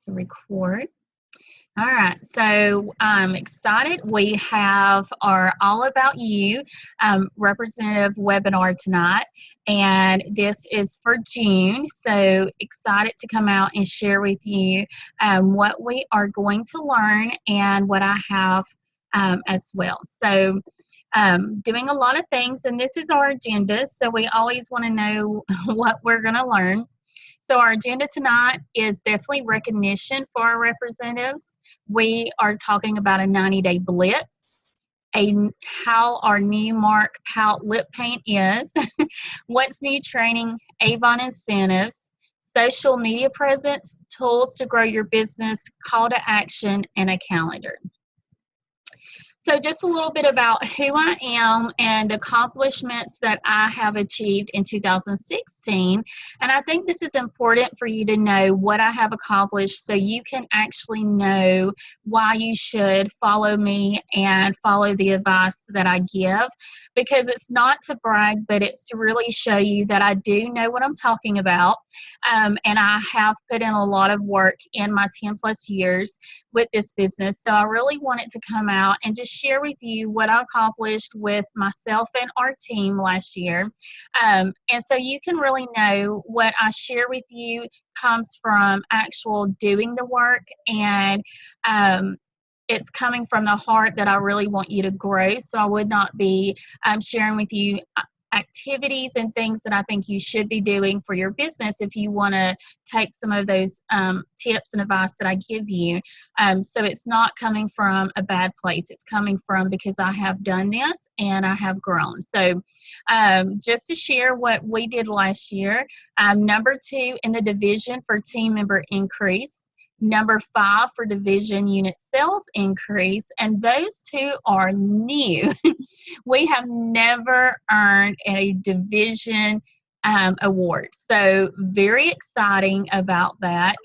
So record. All right, so I'm excited. We have our All About You representative webinar tonight, and this is for June. So excited to come out and share with you what we are going to learn and what I have as well. So doing a lot of things, and this is our agenda, so we always want to know what we're going to learn. So our agenda tonight is definitely recognition for our representatives. We are talking about a 90-day blitz, how our new mark POUT lip paint is, what's new training, Avon incentives, social media presence, tools to grow your business, call to action, and a calendar. So just a little bit about who I am and the accomplishments that I have achieved in 2016. And I think this is important for you to know what I have accomplished so you can actually know why you should follow me and follow the advice that I give. Because it's not to brag, but it's to really show you that I do know what I'm talking about. And I have put in a lot of work in my 10 plus years with this business. So I really wanted to come out and just share with you what I accomplished with myself and our team last year. And so you can really know what I share with you comes from actual doing the work, and it's coming from the heart that I really want you to grow. So I would not be sharing with you activities and things that I think you should be doing for your business if you want to take some of those tips and advice that I give you. So it's not coming from a bad place. It's coming from because I have done this and I have grown. So just to share what we did last year, number 2 in the division for team member increase. Number 5 for division unit sales increase, and those 2 are new. We have never earned a division award, so very exciting about that.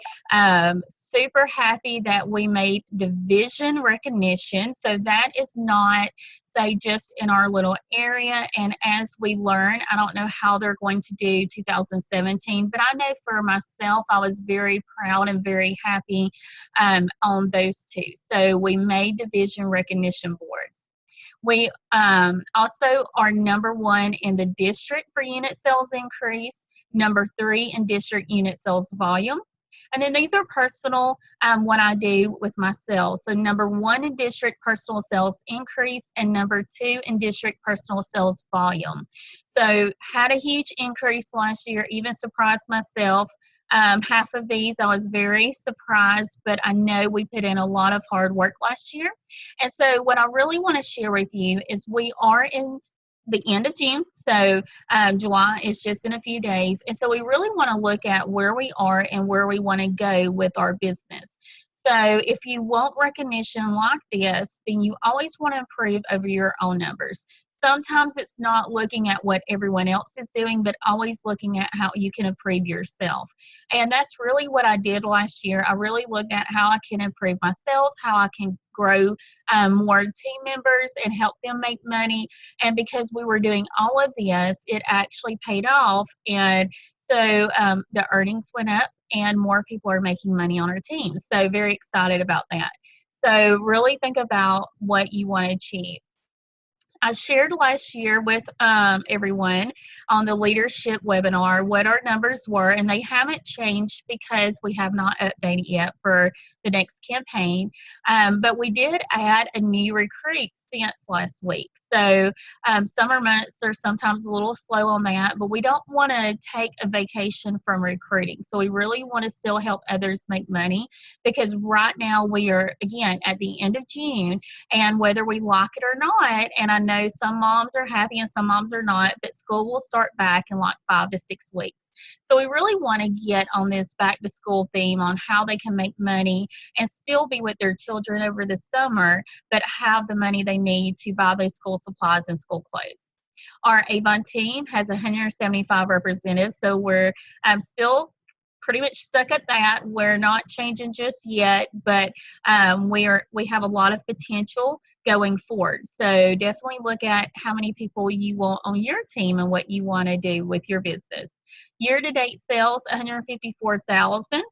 Super happy that we made division recognition. So that is not, say, just in our little area, and as we learn, I don't know how they're going to do 2017, but I know for myself I was very proud and very happy on those 2. So we made division recognition boards. We also are number 1 in the district for unit sales increase, number 3 in district unit sales volume. And then these are personal, what I do with my sales. So number 1 in district personal sales increase, and number 2 in district personal sales volume. So had a huge increase last year, even surprised myself. Half of these I was very surprised, but I know we put in a lot of hard work last year. And so what I really want to share with you is we are in the end of June, so July is just in a few days, and so we really want to look at where we are and where we want to go with our business. So if you want recognition like this, then you always want to improve over your own numbers. Sometimes it's not looking at what everyone else is doing, but always looking at how you can improve yourself. And that's really what I did last year. I really looked at how I can improve my sales, how I can grow more team members and help them make money. And because we were doing all of this, it actually paid off. And so the earnings went up and more people are making money on our team. So very excited about that. So really think about what you want to achieve. I shared last year with everyone on the leadership webinar what our numbers were, and they haven't changed because we have not updated yet for the next campaign. But we did add a new recruit since last week. So summer months are sometimes a little slow on that, but we don't want to take a vacation from recruiting. So we really want to still help others make money, because right now we are, again, at the end of June, and whether we like it or not, and I know some moms are happy and some moms are not, but school will start back in like 5 to 6 weeks. So we really want to get on this back to school theme on how they can make money and still be with their children over the summer, but have the money they need to buy those school supplies and school clothes. Our Avon team has 175 representatives, so we're still pretty much stuck at that. We're not changing just yet, but we have a lot of potential going forward. So definitely look at how many people you want on your team and what you want to do with your business. Year-to-date sales, $154,000.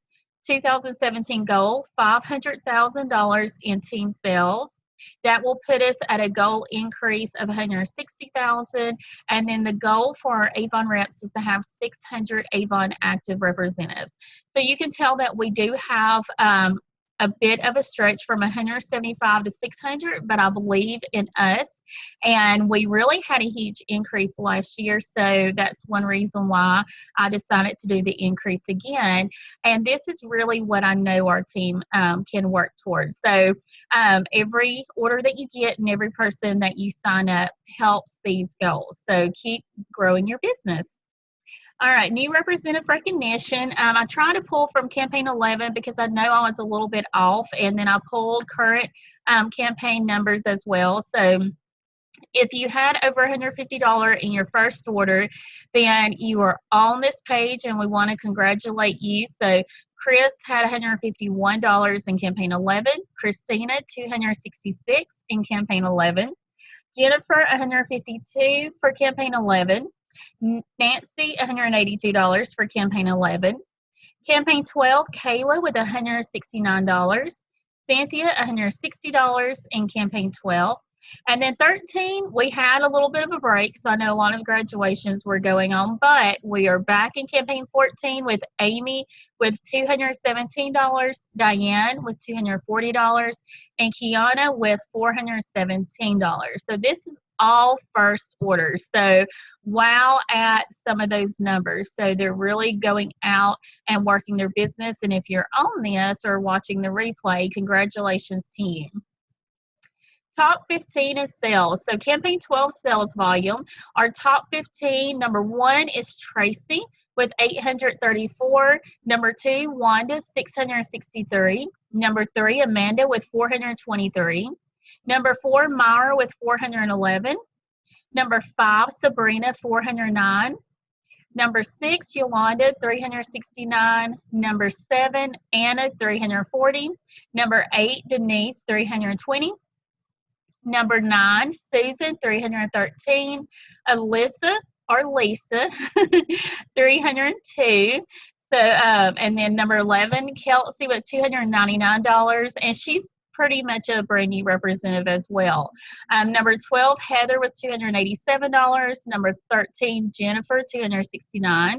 2017 goal, $500,000 in team sales. That will put us at a goal increase of 160,000. And then the goal for our Avon reps is to have 600 Avon active representatives. So you can tell that we do have a bit of a stretch from 175 to 600, but I believe in us. And we really had a huge increase last year, so that's one reason why I decided to do the increase again. And this is really what I know our team can work towards. So every order that you get and every person that you sign up helps these goals. So keep growing your business. All right, new representative recognition. I tried to pull from campaign 11 because I know I was a little bit off, and then I pulled current campaign numbers as well. So if you had over $150 in your first order, then you are on this page, and we want to congratulate you. So Chris had $151 in campaign 11, Christina $266 in campaign 11, Jennifer $152 for campaign 11, Nancy $182 for campaign 11, campaign 12 Kayla with $169, Cynthia $160 in campaign 12. And then 13, we had a little bit of a break, so I know a lot of graduations were going on, but we are back in campaign 14 with Amy with $217, Diane with $240, and Kiana with $417. So this is all first orders. So wow at some of those numbers. So they're really going out and working their business. And if you're on this or watching the replay, congratulations to you. Top 15 is sales. So campaign 12 sales volume. Our top 15, number 1 is Tracy with 834. Number 2, Wanda, 663. Number 3, Amanda with 423. Number 4, Myra with 411. Number 5, Sabrina, 409. Number 6, Yolanda, 369. Number 7, Anna, 340. Number 8, Denise, 320. Number 9, Susan, 313. Alyssa, or Lisa, 302. So, and then number 11, Kelsey with $299, and she's pretty much a brand new representative as well. Number 12, Heather with $287. Number 13, Jennifer, $269.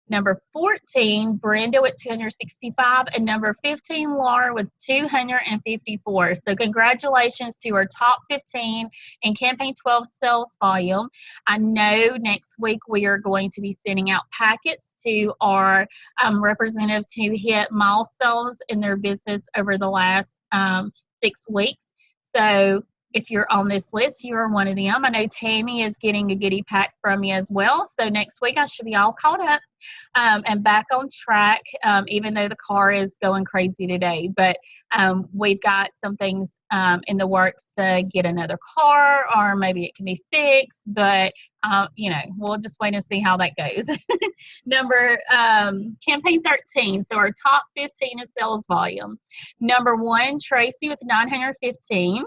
Number 14, Brenda with $265, and number 15, Laura with $254. So congratulations to our top 15 in campaign 12 sales volume. I know next week we are going to be sending out packets to our representatives who hit milestones in their business over the last 6 weeks. So if you're on this list, you are one of them. I know Tammy is getting a goodie pack from me as well. So next week I should be all caught up and back on track, even though the car is going crazy today. But we've got some things in the works to get another car, or maybe it can be fixed. But, you know, we'll just wait and see how that goes. Campaign 13. So our top 15 is sales volume. Number 1, Tracy with 915.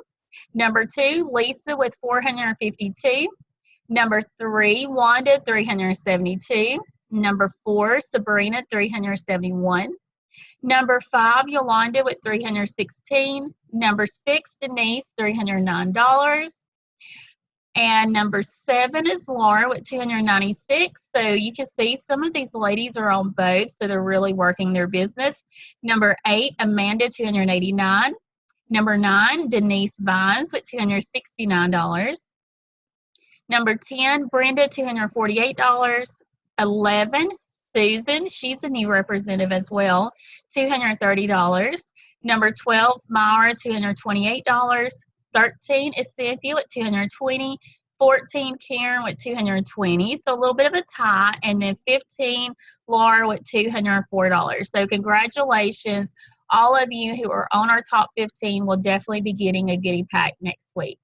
Number 2, Lisa with 452. Number 3, Wanda, 372. Number 4, Sabrina, 371. Number 5, Yolanda with 316. Number 6, Denise, $309. And number 7 is Laura with 296. So you can see some of these ladies are on both, so they're really working their business. Number 8, Amanda, 289. Number 9, Denise Vines with $269. Number 10, Brenda, $248. 11, Susan, she's a new representative as well, $230. Number 12, Myra, $228. 13 is Cynthia with $220. 14, Karen with $220, so a little bit of a tie. And then 15, Laura with $204. So congratulations. All of you who are on our top 15 will definitely be getting a goodie pack next week.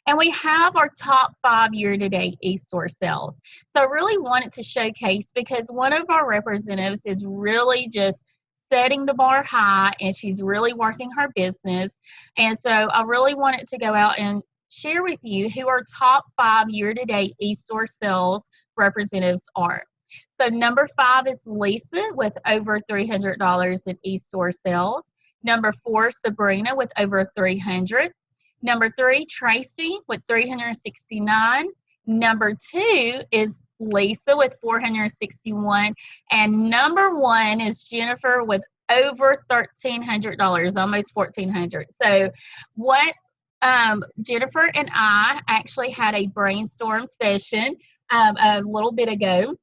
And we have our top 5 year-to-date e-store sales. So I really wanted to showcase, because one of our representatives is really just setting the bar high, and she's really working her business. And so I really wanted to go out and share with you who our top 5 year-to-date e-store sales representatives are. So number 5 is Lisa with over $300 in e-store sales. Number 4, Sabrina with over 300. Number 3, Tracy with 369. Number 2 is Lisa with 461. And number 1 is Jennifer with over $1,300, almost $1,400. So what Jennifer and I actually had a brainstorm session a little bit ago,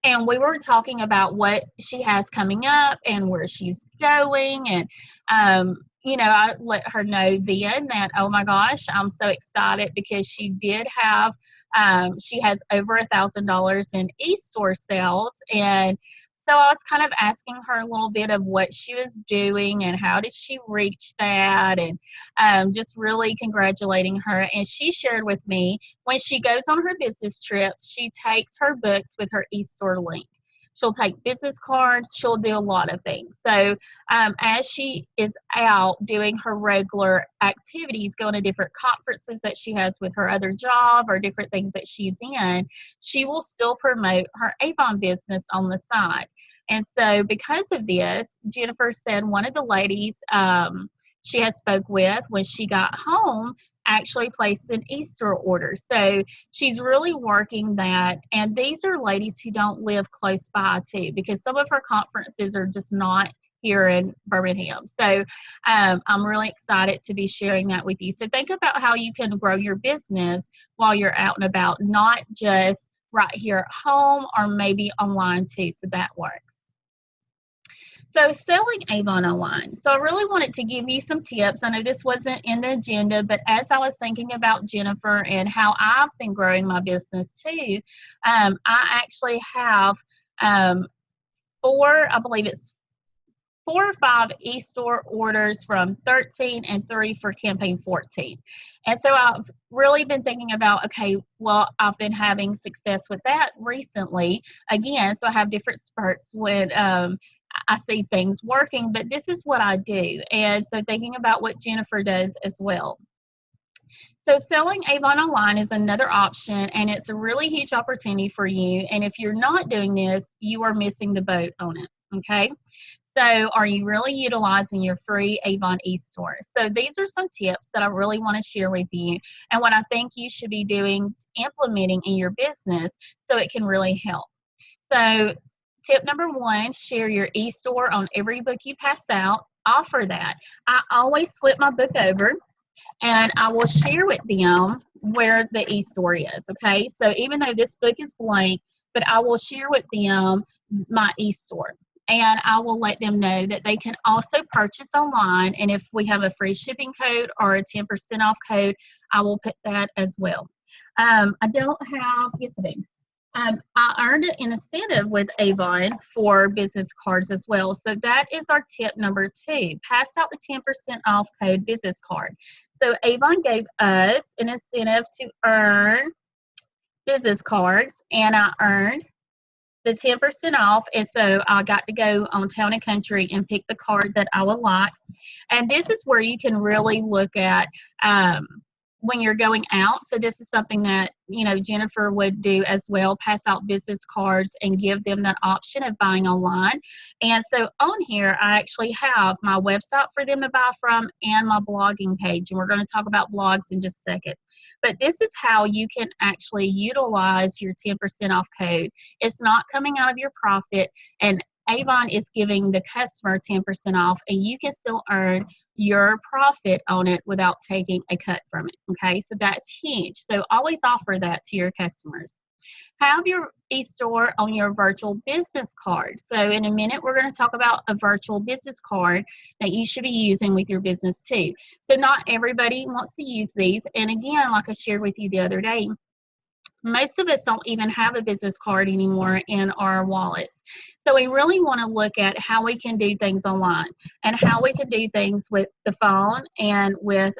and we were talking about what she has coming up and where she's going. And, I let her know then that, oh my gosh, I'm so excited because she did have, she has over $1,000 in e-store sales. And so I was kind of asking her a little bit of what she was doing and how did she reach that, and just really congratulating her. And she shared with me when she goes on her business trips, she takes her books with her e-store link. She'll take business cards. She'll do a lot of things. So as she is out doing her regular activities, going to different conferences that she has with her other job or different things that she's in, she will still promote her Avon business on the side. And so because of this, Jennifer said one of the ladies she had spoke with when she got home actually placed an e-store order. So she's really working that. And these are ladies who don't live close by too, because some of her conferences are just not here in Birmingham. So I'm really excited to be sharing that with you. So think about how you can grow your business while you're out and about, not just right here at home or maybe online too. So that works. So selling Avon online. So I really wanted to give you some tips. I know this wasn't in the agenda, but as I was thinking about Jennifer and how I've been growing my business too, I actually have I believe it's 4 or 5 e-store orders from 13 and 3 for campaign 14. And so I've really been thinking about, okay, well, I've been having success with that recently. Again, so I have different spurts when I see things working, but this is what I do. And so thinking about what Jennifer does as well. So selling Avon online is another option, and it's a really huge opportunity for you. And if you're not doing this, you are missing the boat on it, okay? So are you really utilizing your free Avon e-store? So these are some tips that I really want to share with you and what I think you should be doing, implementing in your business so it can really help. So tip number 1, share your e-store on every book you pass out. Offer that. I always flip my book over and I will share with them where the e-store is, okay? So even though this book is blank, but I will share with them my e-store. And I will let them know that they can also purchase online. And if we have a free shipping code or a 10% off code, I will put that as well. I don't have, yes I do. I earned an incentive with Avon for business cards as well. So that is our tip number 2. Pass out the 10% off code business card. So Avon gave us an incentive to earn business cards, and I earned the 10% off, and so I got to go on Town and Country and pick the card that I would like. And this is where you can really look at when you're going out. So this is something that, Jennifer would do as well, pass out business cards and give them that option of buying online. And so on here, I actually have my website for them to buy from and my blogging page. And we're going to talk about blogs in just a second. But this is how you can actually utilize your 10% off code. It's not coming out of your profit, and Avon is giving the customer 10% off, and you can still earn your profit on it without taking a cut from it, okay? So that's huge. So always offer that to your customers. Have your e-store on your virtual business card. So in a minute, we're going to talk about a virtual business card that you should be using with your business too. So not everybody wants to use these. And again, like I shared with you the other day, most of us don't even have a business card anymore in our wallets. So we really want to look at how we can do things online and how we can do things with the phone and with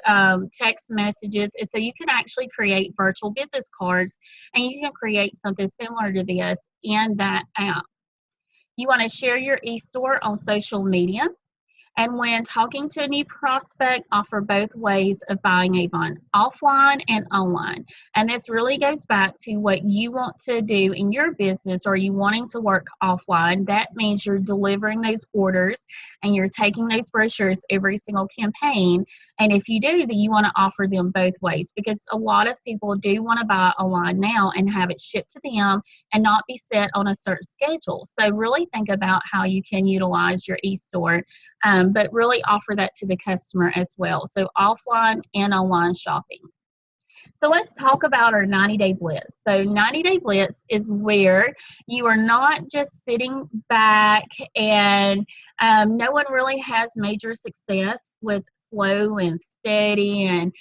text messages. And so you can actually create virtual business cards, and you can create something similar to this in that app. You want to share your e-store on social media. And when talking to a new prospect, offer both ways of buying Avon, offline and online. And this really goes back to what you want to do in your business. Or you wanting to work offline? That means you're delivering those orders and you're taking those brochures every single campaign. And if you do, then you want to offer them both ways, because a lot of people do want to buy online now and have it shipped to them and not be set on a certain schedule. So really think about how you can utilize your e-store, but really offer that to the customer as well. So offline and online shopping. So let's talk about our 90-day blitz. So 90-day blitz is where you are not just sitting back and no one really has major success with slow and steady, and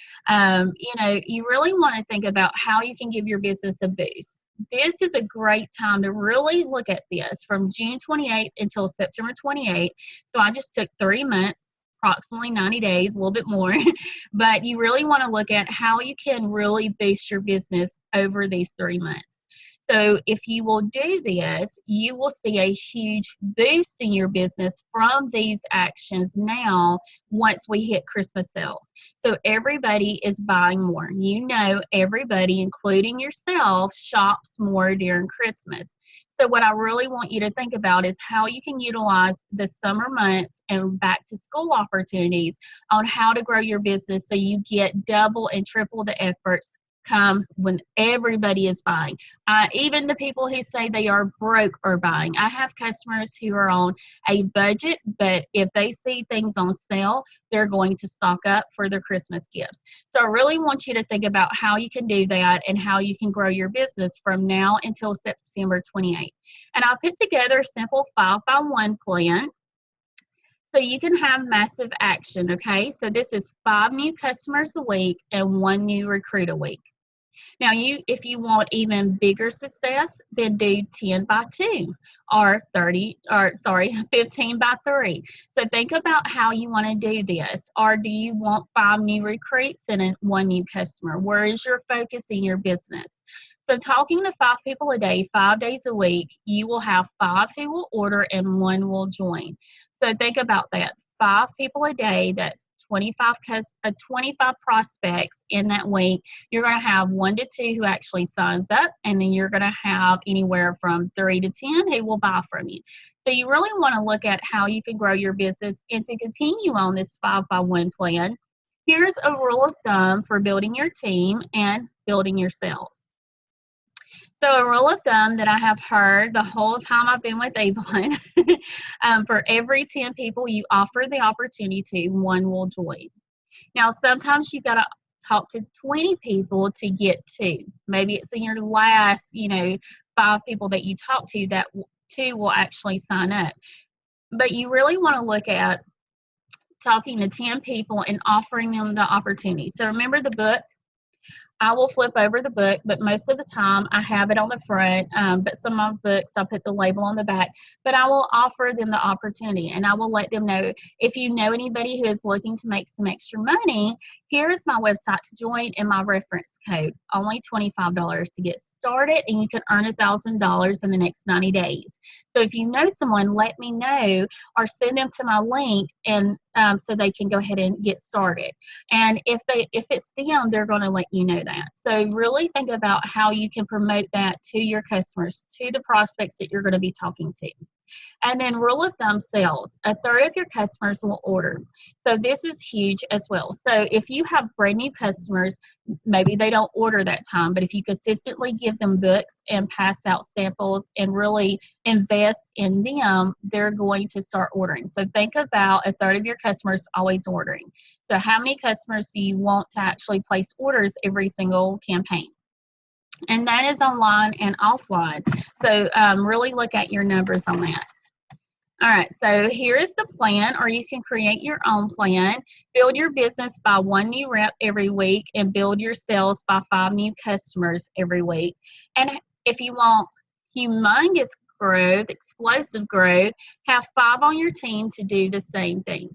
you really want to think about how you can give your business a boost. This is a great time to really look at this from June 28th until September 28th. So I just took 3 months, approximately 90 days, a little bit more, but you really want to look at how you can really boost your business over these 3 months. So if you will do this, you will see a huge boost in your business from these actions now once we hit Christmas sales. So everybody is buying more. You know, everybody, including yourself, shops more during Christmas. So what I really want you to think about is how you can utilize the summer months and back to school opportunities on how to grow your business so you get double and triple the efforts come when everybody is buying. Even the people who say they are broke are buying. I have customers who are on a budget, but if they see things on sale, they're going to stock up for their Christmas gifts. So I really want you to think about how you can do that and how you can grow your business from now until September 28th. And I put together a simple 5x1 plan so you can have massive action, okay? So this is 5 new customers a week and 1 new recruit a week. Now, if you want even bigger success, then do 10 by 2 or 15 by 3. So think about how you want to do this. Or do you want 5 new recruits and 1 new customer? Where is your focus in your business? So talking to 5 people a day, 5 days a week, you will have 5 who will order and 1 will join. So think about that. 5 people a day, that's 25 prospects in that week. You're going to have 1 to 2 who actually signs up, and then you're going to have anywhere from 3 to 10 who will buy from you. So you really want to look at how you can grow your business. And to continue on this 5x1 plan, here's a rule of thumb for building your team and building your sales. So a rule of thumb that I have heard the whole time I've been with Avon, for every 10 people you offer the opportunity to, 1 will join. Now, sometimes you've got to talk to 20 people to get 2. Maybe it's in your last, 5 people that you talk to that 2 will actually sign up. But you really want to look at talking to 10 people and offering them the opportunity. So remember the book? I will flip over the book, but most of the time I have it on the front, but some of my books I'll put the label on the back, but I will offer them the opportunity, and I will let them know, if you know anybody who is looking to make some extra money, here's my website to join and my reference code, only $25 to get started, and you can earn $1,000 in the next 90 days. So if you know someone, let me know or send them to my link, and so they can go ahead and get started. And if it's them, they're going to let you know that. So really think about how you can promote that to your customers, to the prospects that you're going to be talking to. And then rule of thumb sales, 1/3 of your customers will order. So this is huge as well. So if you have brand new customers, maybe they don't order that time, but if you consistently give them books and pass out samples and really invest in them, they're going to start ordering. So think about 1/3 of your customers always ordering. So how many customers do you want to actually place orders every single campaign? And that is online and offline. So really look at your numbers on that. All right, so here is the plan, or you can create your own plan. Build your business by 1 new rep every week and build your sales by 5 new customers every week. And if you want humongous growth, explosive growth, have 5 on your team to do the same thing.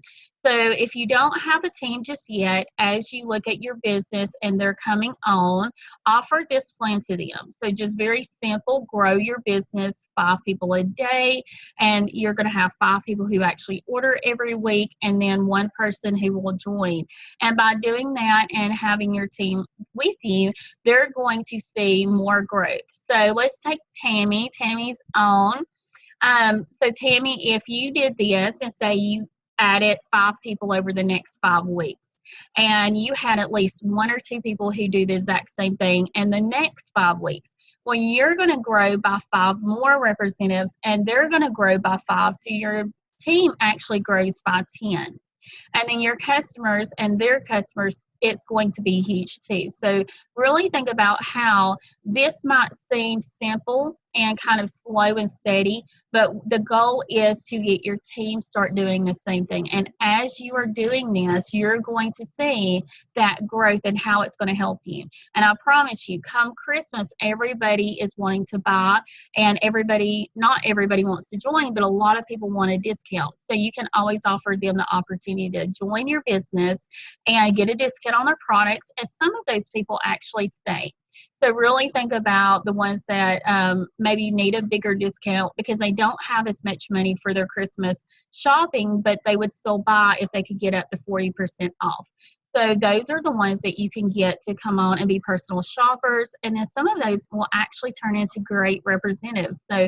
So if you don't have a team just yet, as you look at your business and they're coming on, offer this plan to them. So just very simple, grow your business 5 people a day, and you're going to have 5 people who actually order every week, and then 1 person who will join. And by doing that and having your team with you, they're going to see more growth. So let's take Tammy. Tammy's on. So Tammy, if you did this and say you added 5 people over the next 5 weeks, and you had at least 1 or 2 people who do the exact same thing in the next 5 weeks, well, you're going to grow by 5 more representatives, and they're going to grow by 5, so your team actually grows by 10. And then your customers and their customers, it's going to be huge too. So really think about how this might seem simple and kind of slow and steady, but the goal is to get your team start doing the same thing. And as you are doing this, you're going to see that growth and how it's going to help you. And I promise you, come Christmas, everybody is wanting to buy, and not everybody wants to join, but a lot of people want a discount. So you can always offer them the opportunity to join your business and get a discount on their products, and some of those people actually stay. So really think about the ones that maybe need a bigger discount because they don't have as much money for their Christmas shopping, but they would still buy if they could get up to 40% off. So those are the ones that you can get to come on and be personal shoppers. And then some of those will actually turn into great representatives. So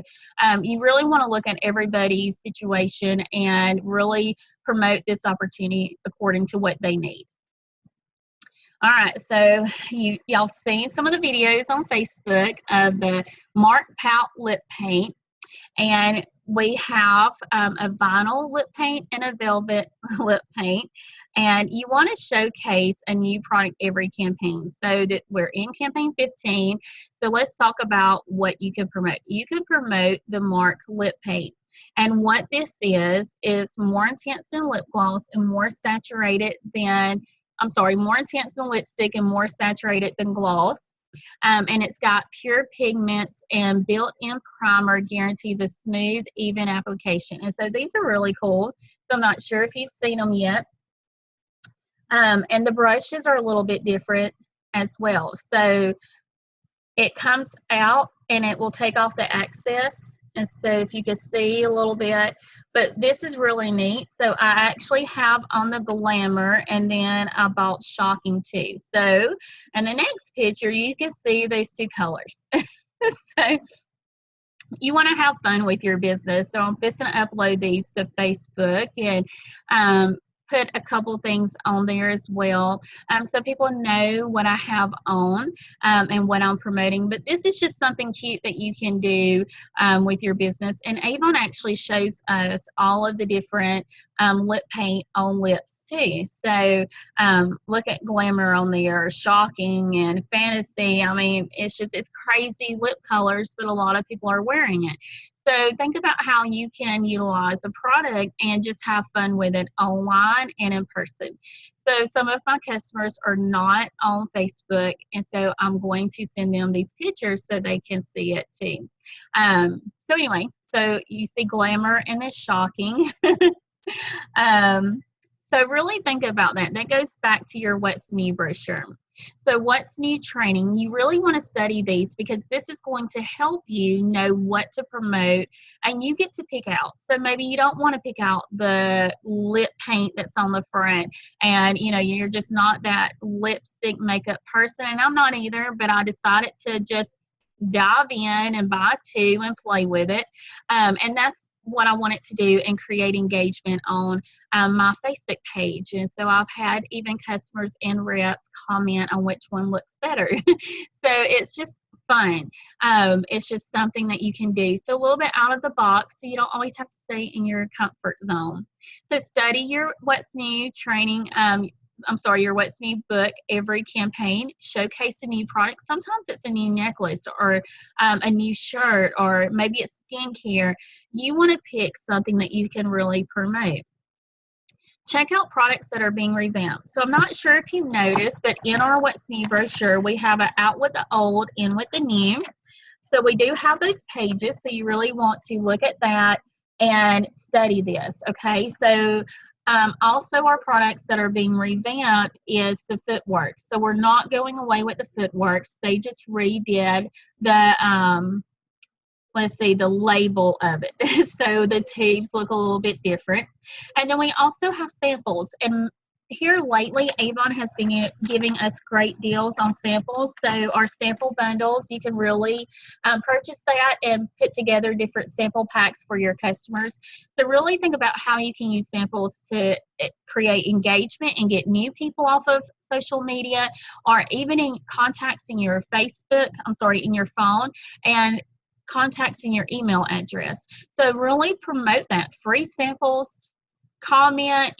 you really want to look at everybody's situation and really promote this opportunity according to what they need. All right, so y'all seen some of the videos on Facebook of the Mark POUT lip paint, and we have a vinyl lip paint and a velvet lip paint, and you want to showcase a new product every campaign. So that we're in campaign 15, so let's talk about what you can promote. You can promote the Mark lip paint. And what this is more intense than lip gloss and more saturated than more intense than lipstick and more saturated than gloss. And it's got pure pigments, and built-in primer guarantees a smooth, even application. And so these are really cool. So I'm not sure if you've seen them yet. And the brushes are a little bit different as well. So it comes out and it will take off the excess. And so if you can see a little bit, but this is really neat. So I actually have on the Glamour, and then I bought Shocking too. So in the next picture, you can see those 2 colors. So you want to have fun with your business. So I'm just going to upload these to Facebook and put a couple things on there as well, so people know what I have on and what I'm promoting. But this is just something cute that you can do with your business. And Avon actually shows us all of the different lip paint on lips too. So look at Glamour on there, Shocking and Fantasy. I mean, it's crazy lip colors, but a lot of people are wearing it. So think about how you can utilize a product and just have fun with it online and in person. So some of my customers are not on Facebook, and so I'm going to send them these pictures so they can see it too. So anyway, so you see Glamour and it's Shocking. So really think about that. That goes back to your What's New brochure. So What's New training, you really want to study these because this is going to help you know what to promote, and you get to pick out. So maybe you don't want to pick out the lip paint that's on the front, and you're just not that lipstick makeup person, and I'm not either, but I decided to just dive in and buy 2 and play with it. And that's what I wanted to do and create engagement on my Facebook page. And so I've had even customers and reps comment on which one looks better. So it's just fun. It's just something that you can do. So a little bit out of the box, so you don't always have to stay in your comfort zone. So study your What's New training. Your What's New book every campaign. Showcase a new product. Sometimes it's a new necklace or a new shirt, or maybe it's skincare. You want to pick something that you can really promote. Check out products that are being revamped. So I'm not sure if you've noticed, but in our What's New brochure, we have an out with the old, in with the new. So we do have those pages, so you really want to look at that and study this, okay? So Also, our products that are being revamped is the footwork. So we're not going away with the footworks. They just redid the let's see, the label of it. So the tubes look a little bit different. And then we also have samples. And here lately, Avon has been giving us great deals on samples. So our sample bundles, you can really purchase that and put together different sample packs for your customers. So really think about how you can use samples to create engagement and get new people off of social media, or even in contacts in your Facebook, in your phone, and contacts in your email address. So really promote that. Free samples, comment,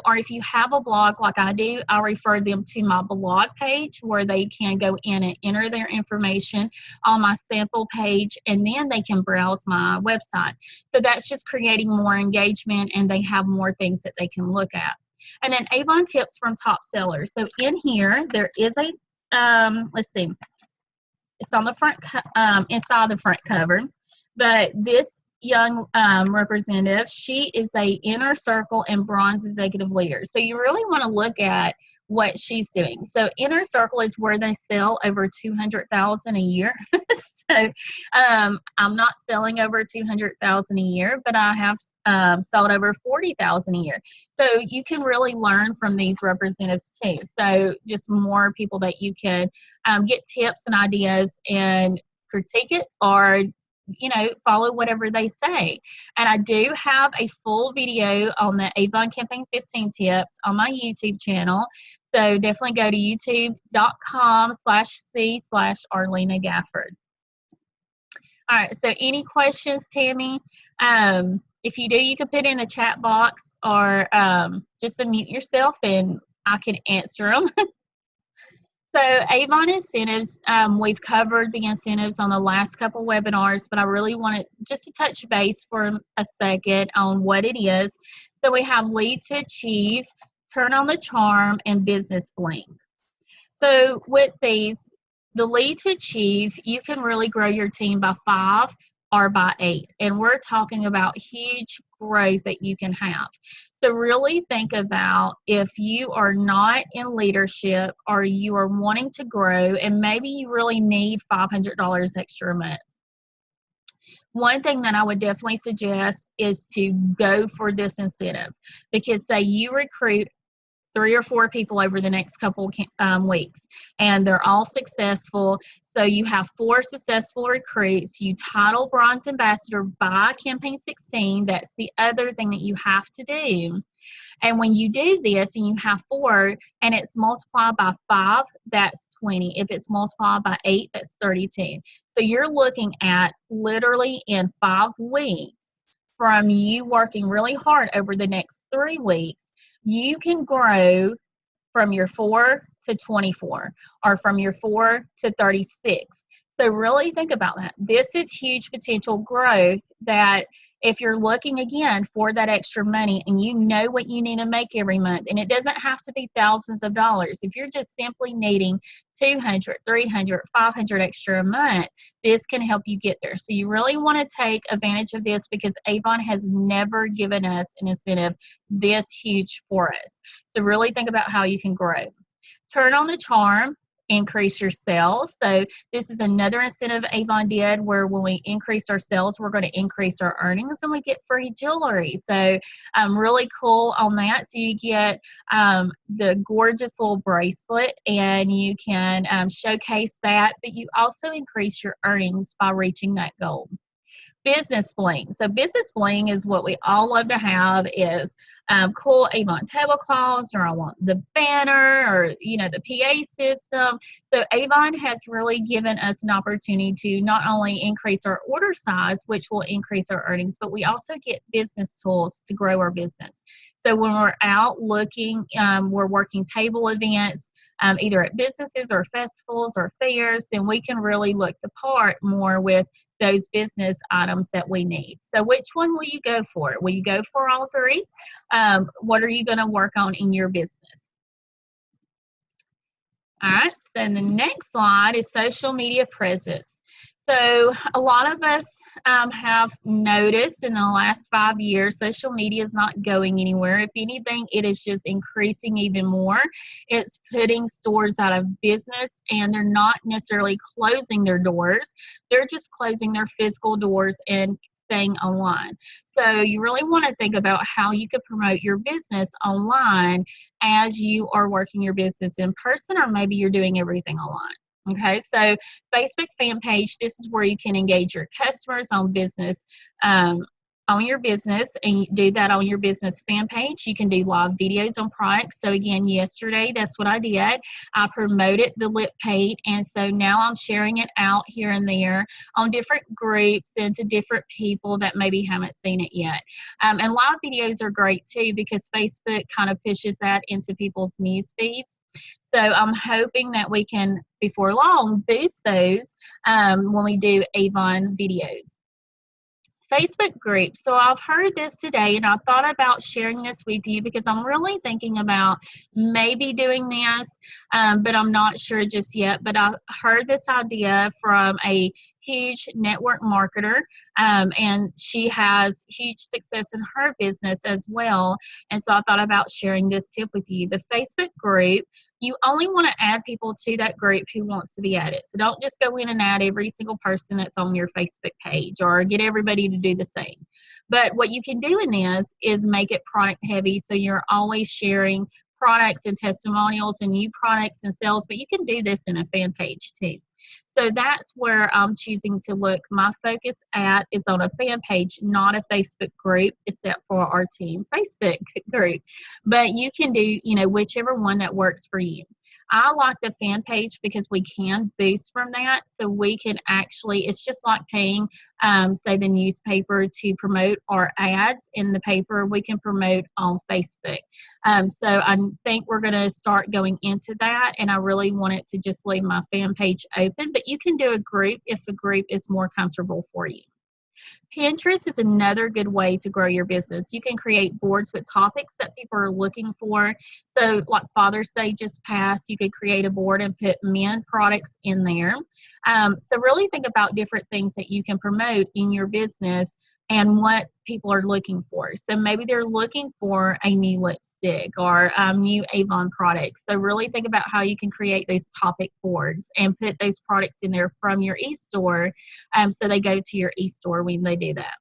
or if you have a blog like I do, I'll refer them to my blog page where they can go in and enter their information on my sample page, and then they can browse my website. So that's just creating more engagement, and they have more things that they can look at. And then Avon tips from top sellers. So in here, there is a, let's see, it's on the front, inside the front cover. But this young representative, she is a inner circle and bronze executive leader. So you really want to look at what she's doing. So inner circle is where they sell over $200,000 a year. So I'm not selling over $200,000 a year, but I have sold over $40,000 a year. So you can really learn from these representatives too. So just more people that you can get tips and ideas and critique it, or follow whatever they say. And I do have a full video on the Avon Campaign 15 tips on my YouTube channel. So definitely go to youtube.com/C/Arlena Gafford. All right, so any questions, Tammy? If you do, you can put in the chat box, or just unmute yourself and I can answer them. So Avon incentives, we've covered the incentives on the last couple webinars, but I really wanted just to touch base for a second on what it is. So we have Lead to Achieve, Turn on the Charm, and Business Bling. So with these, the Lead to Achieve, you can really grow your team by 5 or by 8. And we're talking about huge growth that you can have. So really think about if you are not in leadership or you are wanting to grow and maybe you really need $500 extra a month. One thing that I would definitely suggest is to go for this incentive, because say you recruit 3 or 4 people over the next couple weeks, and they're all successful. So you have 4 successful recruits. You title Bronze Ambassador by Campaign 16. That's the other thing that you have to do. And when you do this and you have 4 and it's multiplied by 5, that's 20. If it's multiplied by 8, that's 32. So you're looking at literally in 5 weeks from you working really hard over the next 3 weeks, you can grow from your 4 to 24 or from your 4 to 36. So really think about that. This is huge potential growth that if you're looking again for that extra money and you know what you need to make every month, and it doesn't have to be thousands of dollars. If you're just simply needing 200, 300, 500 extra a month, this can help you get there. So you really want to take advantage of this, because Avon has never given us an incentive this huge for us. So really think about how you can grow. Turn on the charm. Increase your sales. So this is another incentive Avon did, where when we increase our sales, we're going to increase our earnings and we get free jewelry. So really cool on that. So you get the gorgeous little bracelet and you can showcase that, but you also increase your earnings by reaching that goal. Business bling. So business bling is what we all love to have, is cool Avon tablecloths, or I want the banner, or the PA system. So Avon has really given us an opportunity to not only increase our order size, which will increase our earnings, but we also get business tools to grow our business. So when we're out looking, we're working table events, either at businesses or festivals or fairs, then we can really look the part more with those business items that we need. So which one will you go for? Will you go for all 3? What are you going to work on in your business? All right, so the next slide is social media presence. So a lot of us have noticed in the last 5 years, social media is not going anywhere. If anything, it is just increasing even more. It's putting stores out of business, and they're not necessarily closing their doors. They're just closing their physical doors and staying online. So you really want to think about how you could promote your business online as you are working your business in person, or maybe you're doing everything online. Okay, so Facebook fan page, this is where you can engage your customers on your business, and you do that on your business fan page. You can do live videos on products. So again, yesterday, that's what I did. I promoted the lip paint, and so now I'm sharing it out here and there on different groups and to different people that maybe haven't seen it yet. And live videos are great too, because Facebook kind of pushes that into people's news feeds. So I'm hoping that we can, before long, boost those when we do Avon videos. Facebook group. So I've heard this today, and I thought about sharing this with you because I'm really thinking about maybe doing this, but I'm not sure just yet. But I heard this idea from a huge network marketer, and she has huge success in her business as well. And so I thought about sharing this tip with you. The Facebook group, you only want to add people to that group who wants to be added. So don't just go in and add every single person that's on your Facebook page, or get everybody to do the same. But what you can do in this is make it product heavy, so you're always sharing products and testimonials and new products and sales, but you can do this in a fan page too. So that's where I'm choosing to look. My focus at is on a fan page, not a Facebook group, except for our team Facebook group. But you can do, whichever one that works for you. I like the fan page because we can boost from that. So we can actually, it's just like paying, say, the newspaper to promote our ads in the paper. We can promote on Facebook. So I think we're going to start going into that, and I really want it to just leave my fan page open. But you can do a group if a group is more comfortable for you. Pinterest is another good way to grow your business. You can create boards with topics that people are looking for. So like Father's Day just passed, you could create a board and put men products in there. So really think about different things that you can promote in your business and what people are looking for. So maybe they're looking for a new lipstick or new Avon products. So really think about how you can create those topic boards and put those products in there from your e-store, so they go to your e-store when they do that.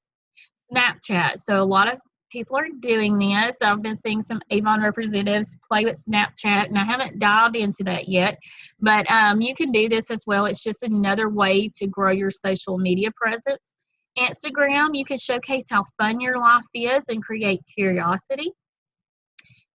Snapchat. So a lot of people are doing this. I've been seeing some Avon representatives play with Snapchat, and I haven't dived into that yet. But you can do this as well. It's just another way to grow your social media presence. Instagram, you can showcase how fun your life is and create curiosity.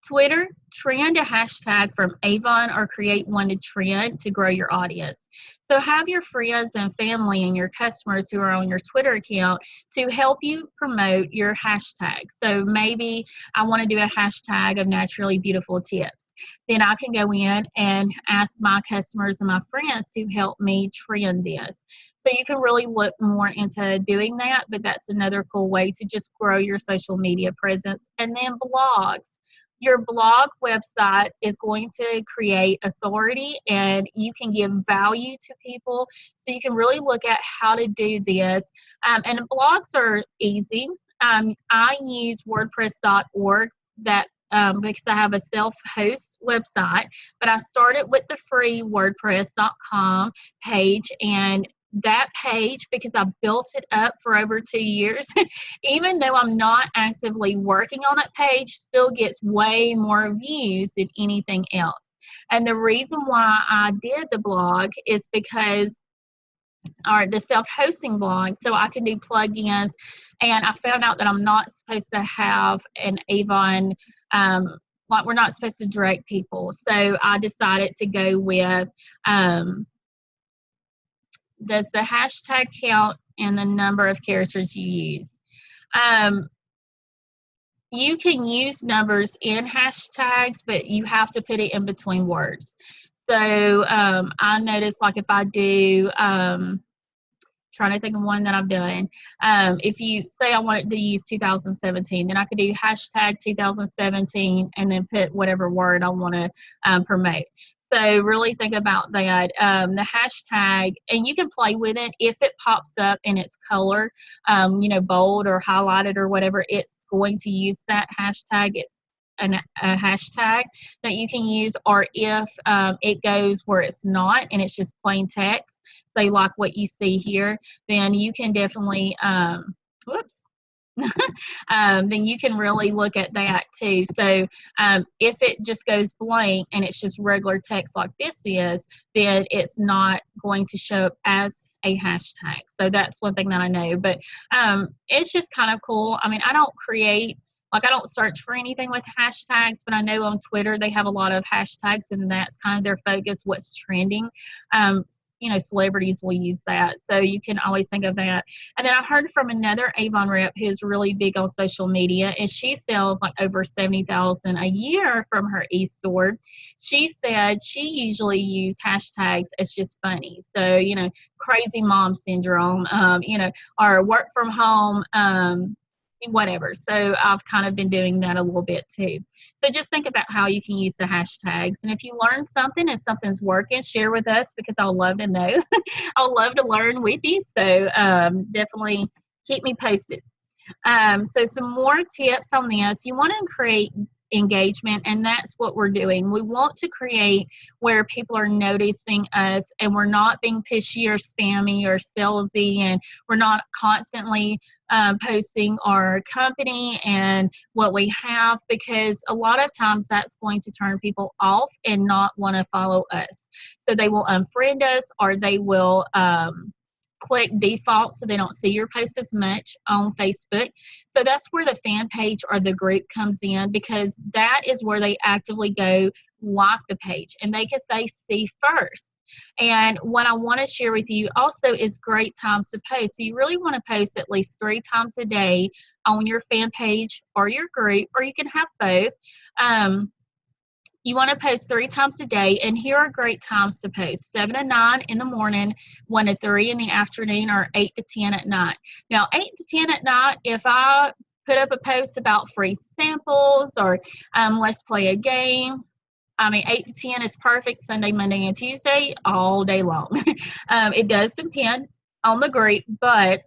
Twitter, trend a hashtag from Avon or create one to trend to grow your audience. So have your friends and family and your customers who are on your Twitter account to help you promote your hashtag. So maybe I want to do a hashtag of naturally beautiful tips. Then I can go in and ask my customers and my friends to help me trend this. So you can really look more into doing that, but that's another cool way to just grow your social media presence. And then blogs. Your blog website is going to create authority, and you can give value to people. So you can really look at how to do this. And blogs are easy. I use WordPress.org because I have a self-host website, but I started with the free WordPress.com page, and that page, because I built it up for over 2 years, even though I'm not actively working on that page, still gets way more views than anything else. And the reason why I did the blog is because, or the self-hosting blog, so I can do plugins, and I found out that I'm not supposed to have an Avon, like we're not supposed to direct people. So I decided to go with, does the hashtag count and the number of characters you use? You can use numbers in hashtags, but you have to put it in between words. So I noticed, like if I do, trying to think of one that I've done. If you say I wanted to use 2017, then I could do hashtag 2017 and then put whatever word I want to promote. So really think about that. The hashtag, and you can play with it. If it pops up in its color, you know, bold or highlighted or whatever, it's going to use that hashtag. It's a hashtag that you can use. Or if it goes where it's not and it's just plain text, say like what you see here, then you can definitely, whoops, then you can really look at that too. So if it just goes blank and it's just regular text like this is, then it's not going to show up as a hashtag. So that's one thing that I know. But it's just kind of cool. I mean, I don't create, like I don't search for anything with hashtags, but I know on Twitter they have a lot of hashtags and that's kind of their focus, what's trending. You know, celebrities will use that. So you can always think of that. And then I heard from another Avon rep who's really big on social media, and she sells like over 70,000 a year from her e-store. She said she usually uses hashtags as just funny. So, you know, crazy mom syndrome, you know, or work from home, whatever. So I've kind of been doing that a little bit too. So just think about how you can use the hashtags. And if you learn something and something's working, share with us because I'll love to know. I'll love to learn with you. So definitely keep me posted. So some more tips on this. You want to create engagement, and that's what we're doing. We want to create where people are noticing us and we're not being pushy or spammy or salesy, and we're not constantly posting our company and what we have, because a lot of times that's going to turn people off and not want to follow us. So they will unfriend us, or they will click default so they don't see your post as much on Facebook. So that's where the fan page or the group comes in, because that is where they actively go like the page and they can say see first. And what I want to share with you also is great times to post. So you really want to post at least 3 times a day on your fan page or your group, or you can have both. You want to post 3 times a day, and here are great times to post: 7 to 9 in the morning, 1 to 3 in the afternoon, or 8 to 10 at night. Now, 8 to 10 at night, if I put up a post about free samples or let's play a game, I mean, 8 to 10 is perfect Sunday, Monday, and Tuesday, all day long. It does depend on the group, but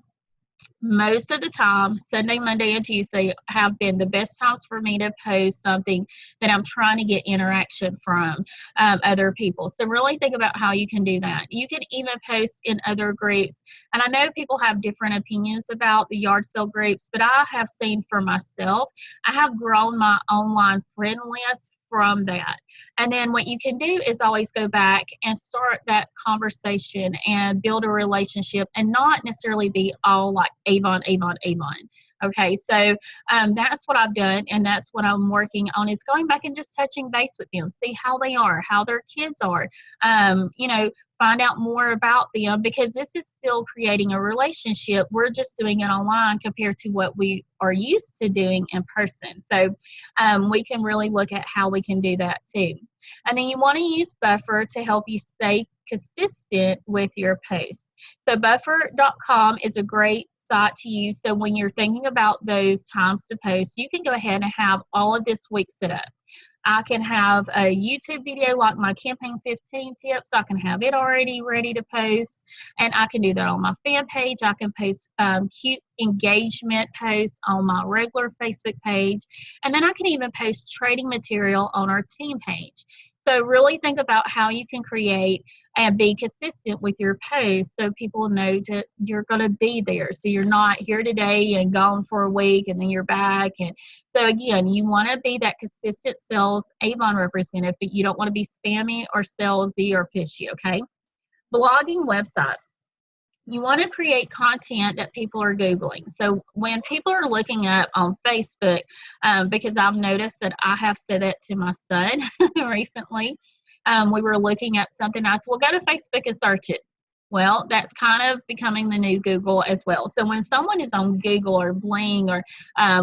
most of the time, Sunday, Monday, and Tuesday have been the best times for me to post something that I'm trying to get interaction from other people. So really think about how you can do that. You can even post in other groups. And I know people have different opinions about the yard sale groups, but I have seen for myself, I have grown my online friend list from that. And then what you can do is always go back and start that conversation and build a relationship, and not necessarily be all like Avon, Avon, Avon. Okay, so that's what I've done, and that's what I'm working on, is going back and just touching base with them, see how they are, how their kids are, you know, find out more about them, because this is still creating a relationship. We're just doing it online compared to what we are used to doing in person. So we can really look at how we can do that too. And then you want to use Buffer to help you stay consistent with your posts. So buffer.com is a great site to use. So when you're thinking about those times to post, you can go ahead and have all of this week set up. I can have a YouTube video like my campaign 15 tips. I can have it already ready to post, and I can do that on my fan page. I can post cute engagement posts on my regular Facebook page, and then I can even post trading material on our team page. So really think about how you can create and be consistent with your posts, so people know that you're going to be there. So you're not here today and gone for a week and then you're back. And so again, you want to be that consistent sales Avon representative, but you don't want to be spammy or salesy or pushy, okay? Blogging website. You want to create content that people are Googling. So when people are looking up on Facebook, because I've noticed that I have said that to my son recently, we were looking at something, I said, well, go to Facebook and search it. Well, that's kind of becoming the new Google as well. So when someone is on Google or Bling or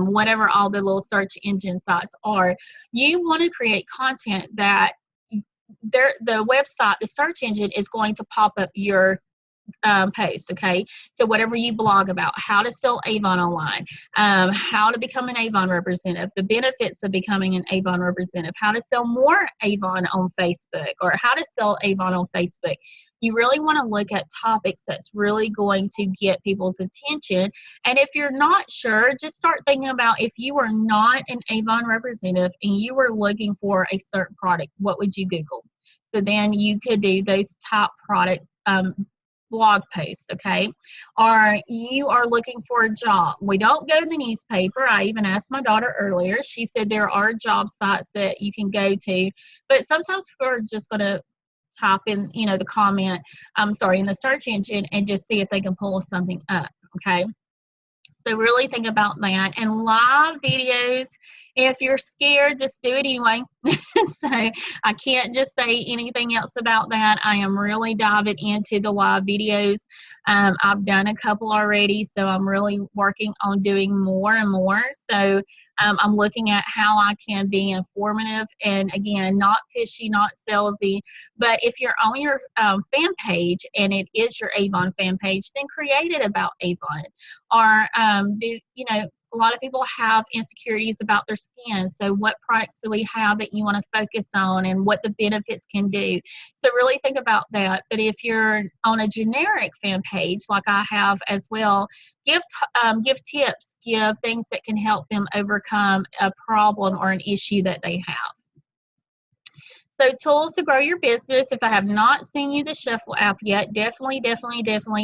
whatever all the little search engine sites are, you want to create content that the website, the search engine is going to pop up your post, okay? So whatever you blog about, how to sell Avon online, how to become an Avon representative, the benefits of becoming an Avon representative, how to sell more Avon on Facebook, or how to sell Avon on Facebook. You really want to look at topics that's really going to get people's attention. And if you're not sure, just start thinking about, if you were not an Avon representative and you were looking for a certain product, what would you Google? So then you could do those top product blog posts, okay? Or you are looking for a job. We don't go to the newspaper. I even asked my daughter earlier. She said there are job sites that you can go to, but sometimes people are just going to type in, the comment, in the search engine, and just see if they can pull something up, okay? So really think about that. And live videos, if you're scared, just do it anyway. So I can't just say anything else about that. I am really diving into the live videos. I've done a couple already, so I'm really working on doing more and more. So I'm looking at how I can be informative and, again, not pushy, not salesy. But if you're on your fan page and it is your Avon fan page, then create it about Avon. Or a lot of people have insecurities about their skin. So what products do we have that you want to focus on, and what the benefits can do? So really think about that. But if you're on a generic fan page, like I have as well, give tips, give things that can help them overcome a problem or an issue that they have. So tools to grow your business. If I have not seen you the Shuffle app yet, definitely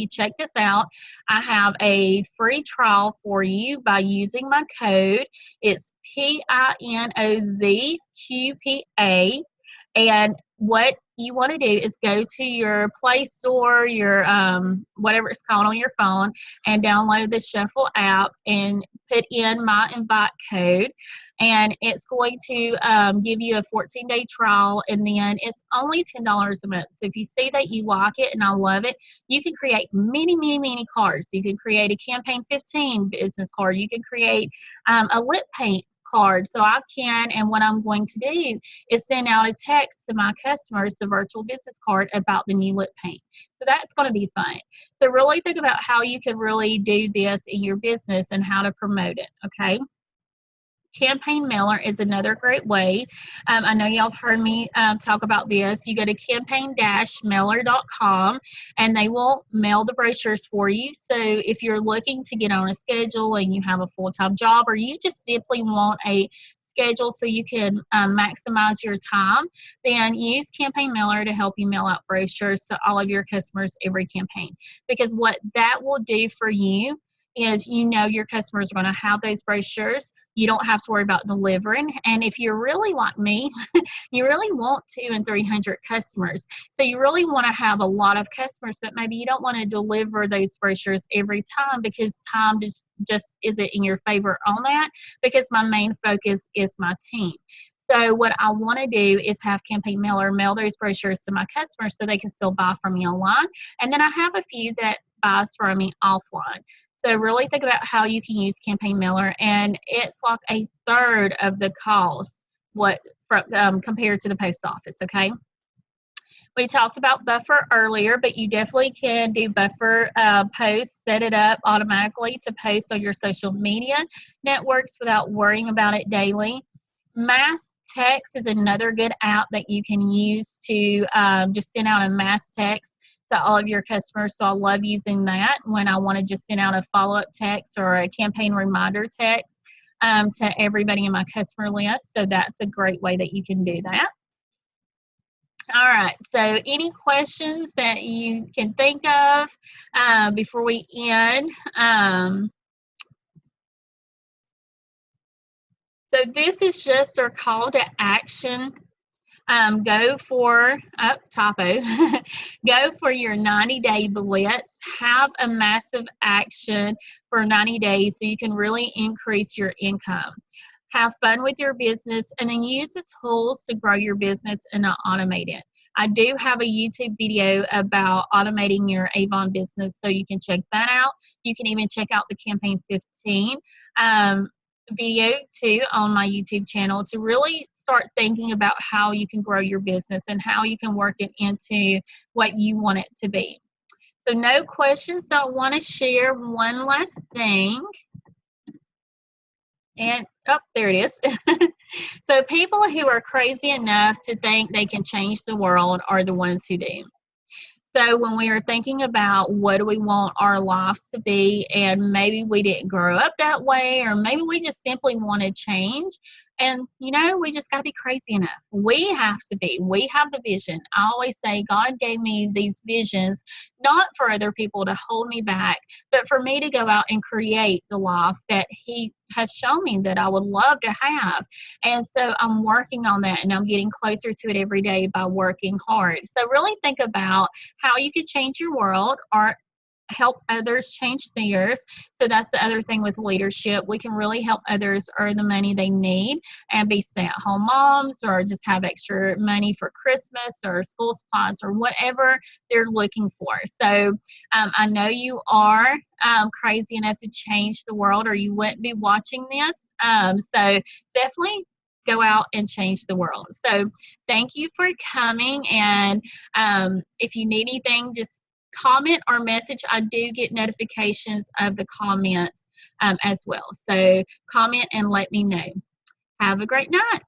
check this out. I have a free trial for you by using my code. It's PINOZQPA. And what you want to do is go to your Play Store, your whatever it's called on your phone, and download the Shuffle app and put in my invite code. And it's going to give you a 14-day trial, and then it's only $10 a month. So if you see that you like it, and I love it, you can create many cards. You can create a Campaign 15 business card. You can create a lip paint card. So I can, and what I'm going to do is send out a text to my customers, the virtual business card, about the new lip paint. So that's going to be fun. So really think about how you can really do this in your business and how to promote it, okay? Campaign mailer is another great way. I know y'all have heard me talk about this. You go to campaign-mailer.com and they will mail the brochures for you. So if you're looking to get on a schedule and you have a full-time job, or you just simply want a schedule so you can maximize your time, then use Campaign Mailer to help you mail out brochures to all of your customers every campaign. Because what that will do for you is, your customers are going to have those brochures. You don't have to worry about delivering. And if you're really like me, you really want 200 and 300 customers. So you really want to have a lot of customers, but maybe you don't want to deliver those brochures every time, because time just isn't in your favor on that, because my main focus is my team. So what I want to do is have Campaign Mailer mail those brochures to my customers so they can still buy from me online. And then I have a few that buys from me offline. So really think about how you can use Campaign Mailer, and it's like a third of the cost compared to the post office, okay? We talked about Buffer earlier, but you definitely can do Buffer posts, set it up automatically to post on your social media networks without worrying about it daily. Mass Text is another good app that you can use to just send out a mass text to all of your customers. So I love using that when I want to just send out a follow-up text or a campaign reminder text to everybody in my customer list. So that's a great way that you can do that. All right, so any questions that you can think of before we end? So this is just our call to action. Go for go for your 90-day blitz. Have a massive action for 90 days so you can really increase your income. Have fun with your business, and then use the tools to grow your business and not automate it. I do have a YouTube video about automating your Avon business, so you can check that out. You can even check out the Campaign 15 video too on my YouTube channel to really start thinking about how you can grow your business and how you can work it into what you want it to be. So no questions. So I want to share one last thing. And, oh, there it is. So people who are crazy enough to think they can change the world are the ones who do. So when we are thinking about what do we want our lives to be, and maybe we didn't grow up that way, or maybe we just simply want to change, and we just got to be crazy enough. We have to be. We have the vision. I always say God gave me these visions not for other people to hold me back, but for me to go out and create the life that He has shown me that I would love to have. And so I'm working on that, and I'm getting closer to it every day by working hard. So really think about how you could change your world or help others change theirs. So that's the other thing with leadership. We can really help others earn the money they need and be stay-at-home moms, or just have extra money for Christmas or school supplies or whatever they're looking for. So I know you are crazy enough to change the world, or you wouldn't be watching this. So definitely go out and change the world. So thank you for coming. And if you need anything, just comment or message. I do get notifications of the comments as well. So comment and let me know. Have a great night.